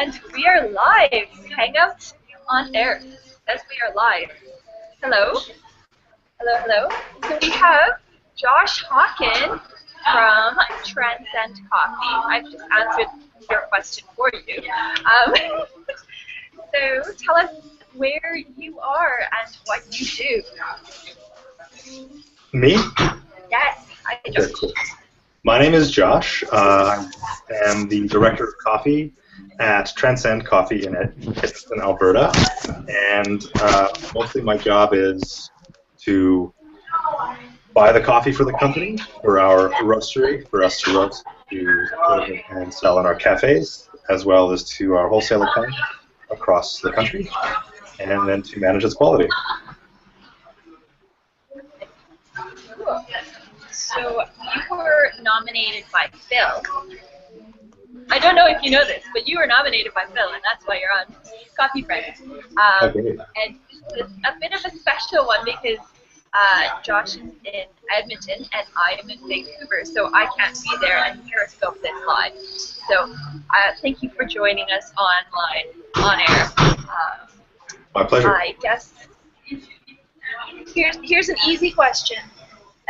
And we are live. Hangout on air. Yes, we are live. Hello. Hello, hello. So we have Josh Hockin from Transcend Coffee. I've just answered your question for you. So tell us where you are and what you do. Me? Yes, hi Josh. Okay, cool. My name is Josh. I am the Director of Coffee at Transcend Coffee in Edmonton, Alberta. And mostly my job is to buy the coffee for the company, for our roastery, for us to roast, to and sell in our cafes, as well as to our wholesale accounts across the country, and then to manage its quality. Cool. So you were nominated by Phil. I don't know if you know this, but you were nominated by Phil, and that's why you're on Coffee Friends. Okay. And it's a bit of a special one because Josh is in Edmonton and I am in Vancouver, so I can't be there and Periscope this live. So thank you for joining us online, on air. My pleasure. I guess here's an easy question: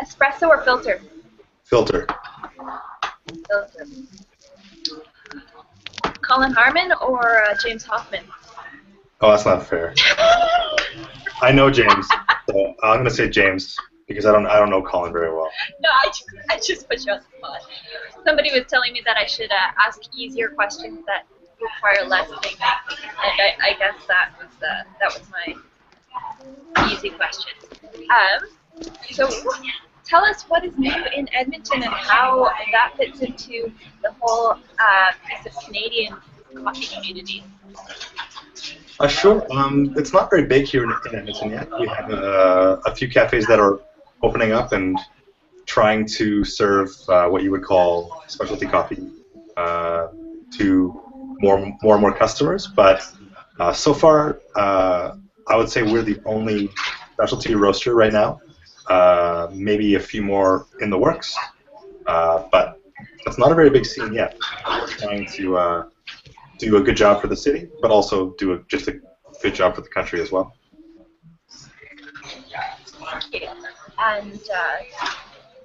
espresso or filter? Filter. Filter. Colin Harmon or James Hoffman? Oh, that's not fair. I know James, so I'm gonna say James because I don't know Colin very well. No, I just put you on the spot. Somebody was telling me that I should ask easier questions that require less thinking, and I guess that was my easy question. So tell us what is new in Edmonton and how that fits into the whole piece of Canadian coffee community. Sure. It's not very big here in Edmonton yet. We have a few cafes that are opening up and trying to serve what you would call specialty coffee to more and more customers. But so far, I would say we're the only specialty roaster right now. Maybe a few more in the works, but it's not a very big scene yet. We're trying to do a good job for the city, but also do just a good job for the country as well. Thank you. And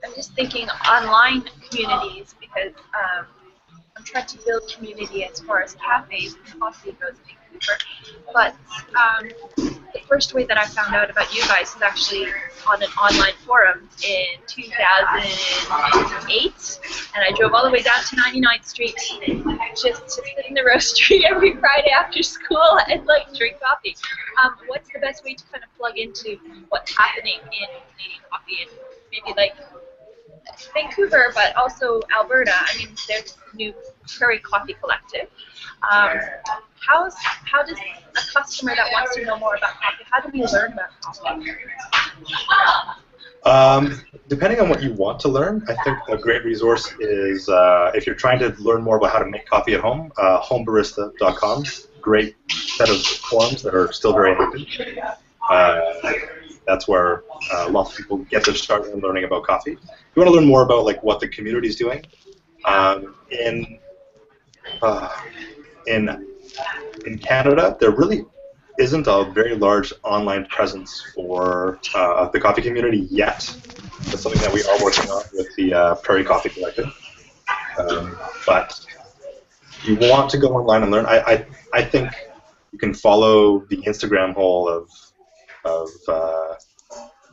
I'm just thinking online communities because I'm trying to build community as far as cafes and coffee goes in Vancouver. But the first way that I found out about you guys was actually on an online forum in 2008, and I drove all the way down to 99th Street just to sit in the roastery every Friday after school and like drink coffee. What's the best way to kind of plug into what's happening in Canadian coffee and maybe like Vancouver, but also Alberta? I mean, there's the new Prairie Coffee Collective. How does a customer that wants to know more about coffee, how do we learn about coffee? Depending on what you want to learn, I think a great resource is if you're trying to learn more about how to make coffee at home, homebarista.com. Great set of forums that are still very active. That's where lots of people get their start in learning about coffee. If you want to learn more about like what the community is doing, in Canada, there really isn't a very large online presence for the coffee community yet. That's something that we are working on with the Prairie Coffee Collective. But if you want to go online and learn, I think you can follow the Instagram hole of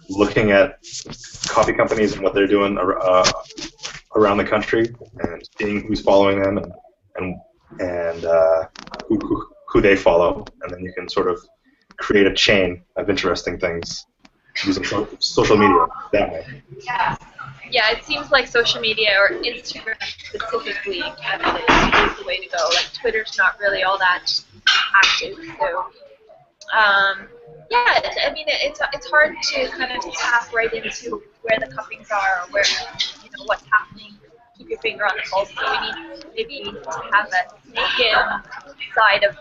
looking at coffee companies and what they're doing around the country and seeing who's following them and who they follow, and then you can sort of create a chain of interesting things using social media that way. Yeah, it seems like social media or Instagram specifically is the way to go. Like Twitter's not really all that active, so yeah, I mean it's hard to kind of tap right into where the cuppings are, or where what's happening. Keep your finger on the pulse. So we need maybe to have a naked side of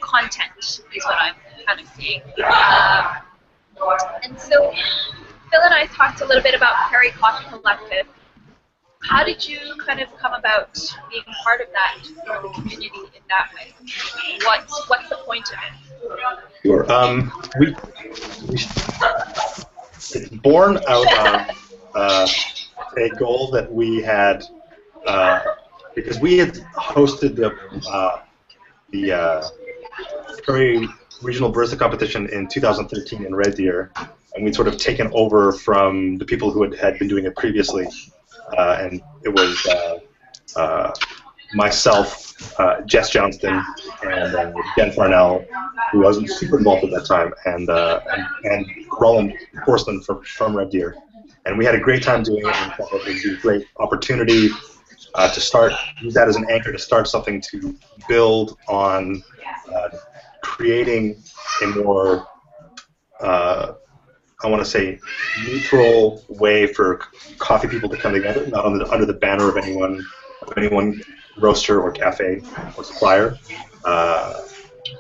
content is what I'm kind of seeing. And so Phil and I talked a little bit about Prairie Coffee Collective. How did you kind of come about being part of that for the community in that way? What's the point of it? Sure. It's born out of a goal that we had because we had hosted the Prairie Regional Barista Competition in 2013 in Red Deer, and we'd sort of taken over from the people who had been doing it previously, and it was myself, Jess Johnston, and Jen Farnell, who wasn't super involved at that time, and Roland Horstman from Red Deer. And we had a great time doing it, and thought it would be a great opportunity to use that as an anchor to start something to build on creating a more, I want to say, neutral way for coffee people to come together, not under the banner of anyone roaster or cafe or supplier.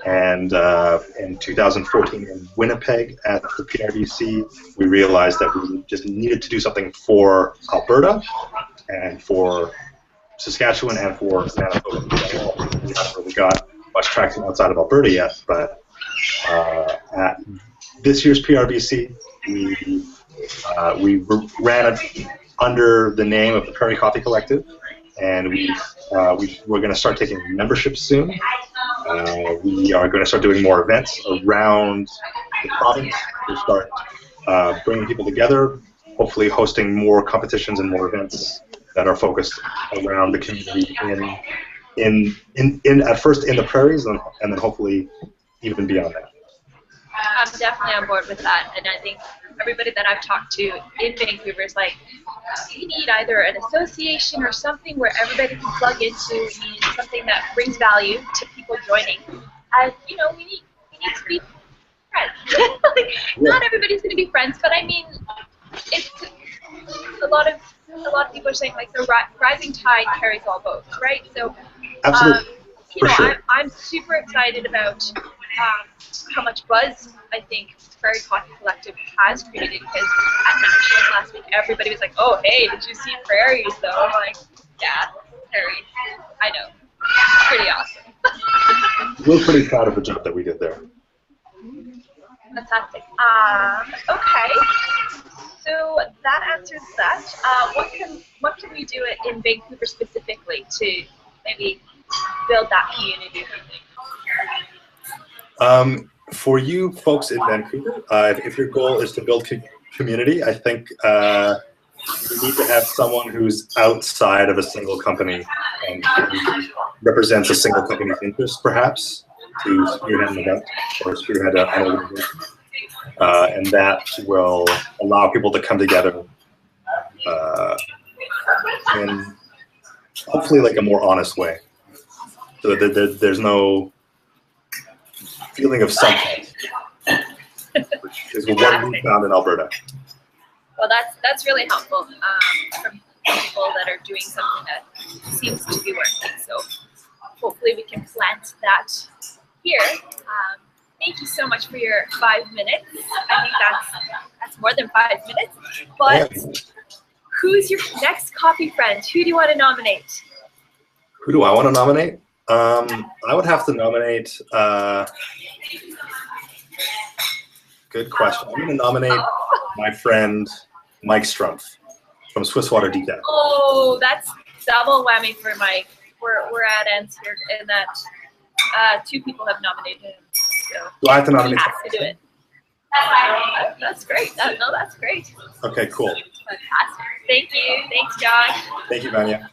And in 2014 in Winnipeg at the PRBC, we realized that we just needed to do something for Alberta and for Saskatchewan and for Manitoba. We haven't really got much traction outside of Alberta yet, but at this year's PRBC, we ran it under the name of the Prairie Coffee Collective, and we're going to start taking memberships soon. We are going to start doing more events around the province to start bringing people together, hopefully hosting more competitions and more events that are focused around the community at first in the prairies and then hopefully even beyond that. I'm definitely on board with that, and I think everybody that I've talked to in Vancouver is like, we need either an association or something where everybody can plug into. We need something that brings value to people joining. And we need to be friends. Not everybody's going to be friends, but I mean, it's a lot of people are saying like the rising tide carries all boats, right? So, absolutely. Sure. I'm super excited about how much buzz I think Prairie Coffee Collective has created, because at Nationals last week everybody was like, oh hey, did you see prairies though? I'm like, yeah, prairies. I know. Pretty awesome. We're pretty proud of the job that we did there. Fantastic. Okay. So that answers that. What can we do in Vancouver specifically to maybe build that community? For you folks in Vancouver, if your goal is to build community, I think you need to have someone who's outside of a single company and represents a single company's interest, perhaps, to spearhead an event or spearhead an organization. And that will allow people to come together in hopefully like a more honest way, so that there's no feeling of subtext, which is what we found in Alberta. Well, that's really helpful from people that are doing something that seems to be working. So hopefully we can plant that here. Thank you so much for your 5 minutes. I think that's more than 5 minutes. But who's your next coffee friend? Who do you want to nominate? Who do I want to nominate? I would have to nominate. Good question. I'm going to nominate my friend Mike Strumpf from Swiss Water Decaf. Oh, that's double whammy for Mike. We're at ends here, in that 2 people have nominated him. So do I have to nominate? He has to do it. That's great. No, that's great. Okay, cool. Fantastic. Thank you. Thanks, Josh. Thank you, Vanya.